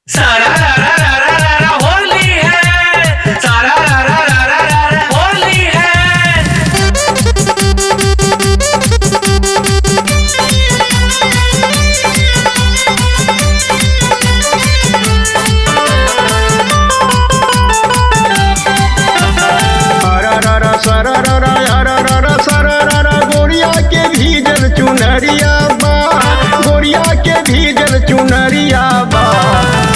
सारा रा रा रा रा रा रा होली है। सारा रा रा रा रा रा रा होली है। गोरिया के भीजल चुनरिया बा, गोरिया के भीजल चुनरिया बा।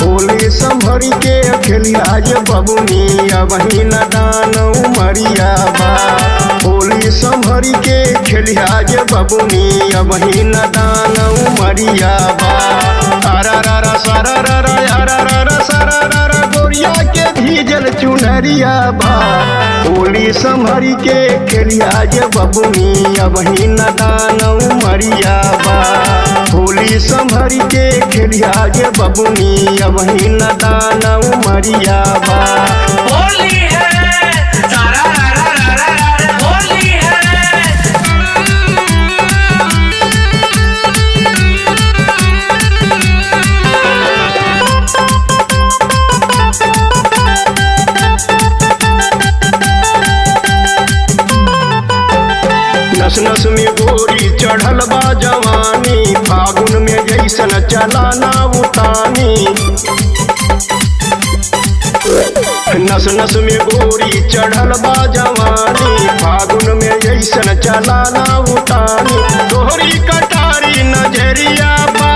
होली संभरी के खेलिया जे बबुनिया वही न दान उमरिया बा। होली संभरी के खेलिया जे बबुनिया वही न दान उमरिया बा। अरा रा रा सारा रा रा अरा रा रा सारा रा रा गोरिया के भीजल चुनरिया बा। होली संभरी के खेलिया जे बबुनिया वही न दान उमरिया बा। होली संभरी के खेलिया जे बबुनिया वही न दान उमरिया बा। होली है। सारा रा रा रा रा रा होली है। नस नस में गोरी चढ़ल बा जवानी, फागुन में जैसन चलाना उतानी। नस नस में गोरी चढ़ल बा जवानी, फागुन में जैसन चलाना उतानी। तोहरी कटारी नजरिया बा,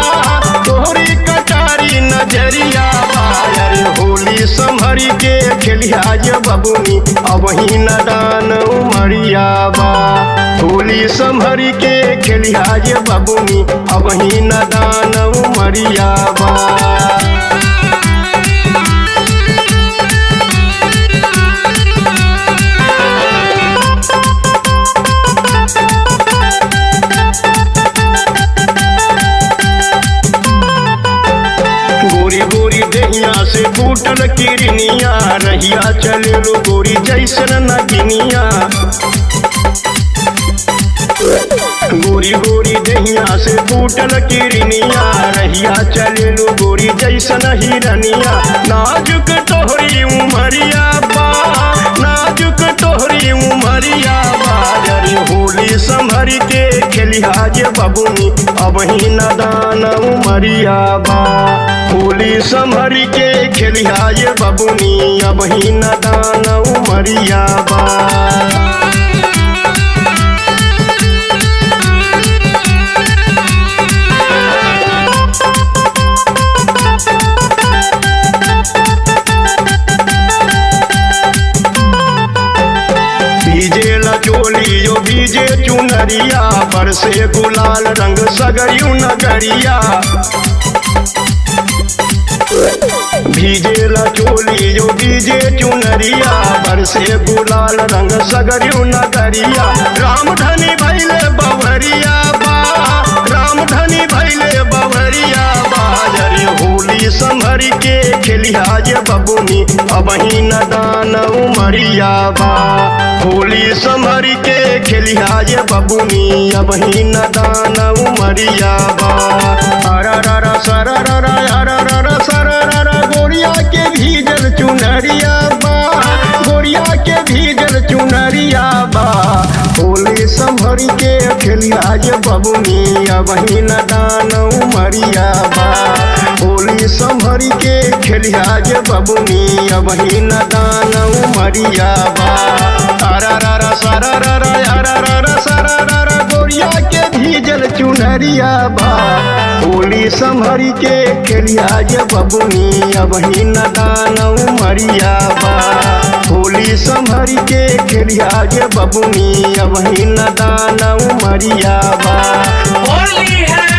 तोहरी कटारी नजरिया बा। अरे होली संभरी के खेलिया जे बबुनी अबही न दान उमरिया बा। होली संभरी के खेलिया जे बबुनी अबही न दान उमरिया बा। गोरी गोरी दहिया से फूटल किरनिया, रहिया चले लो गोरी जैसन नगिनिया। गोरी गोरी दहिया से फूटल किरनिया, रहिया चले लो गोरी जैसन हिरनिया। नाजुक तोहरी उमरिया बा, नाजुक तोहरी उमरिया बा। अरे होली संभरी के खेलिया जे बबुनी अबही न दान उमरिया बा। होली संभरी के खेलिया जे बबुनी अबही न दान उमरिया बा। भीजेला चोली जो भीजे चुनरिया, पर से गुलाल रंग सगरियू नगरिया। भीजेला चोली जो भीजे चुनरिया, पर से गुलाल रंग सगरियू नगरिया। रामधनी भैले बवरिया बा, रामधनी भैले बवरिया बा। अरे होली संभरी के खेलिया जे बबुनी अबही न दान उमरिया बा। होली संभरी के खेलिया जे बबुनी अबही न दान उमरिया बा। अरा रा रा सारा रा रा अरा रा रा सारा रा रा गोरिया के भीजल चुनरिया बा, गोरिया के भीजल चुनरिया बा। होली संभरी के खेलिया जे बबुनी अबही न दान उमरिया बा। होली संभरी के खेलिया जे बबुनी अबही न दान उमरिया बा। अरा रा रा सारा रा रा अरा रा रा सारा रा रा गोरिया के भीजल चुनरिया बा। होली संभरी के खेलिया जे बबुनी अबही न दान उमरिया बा। होली संभरी के खेलिया जे बबुनी अबही न दान उमरिया बा। होली है।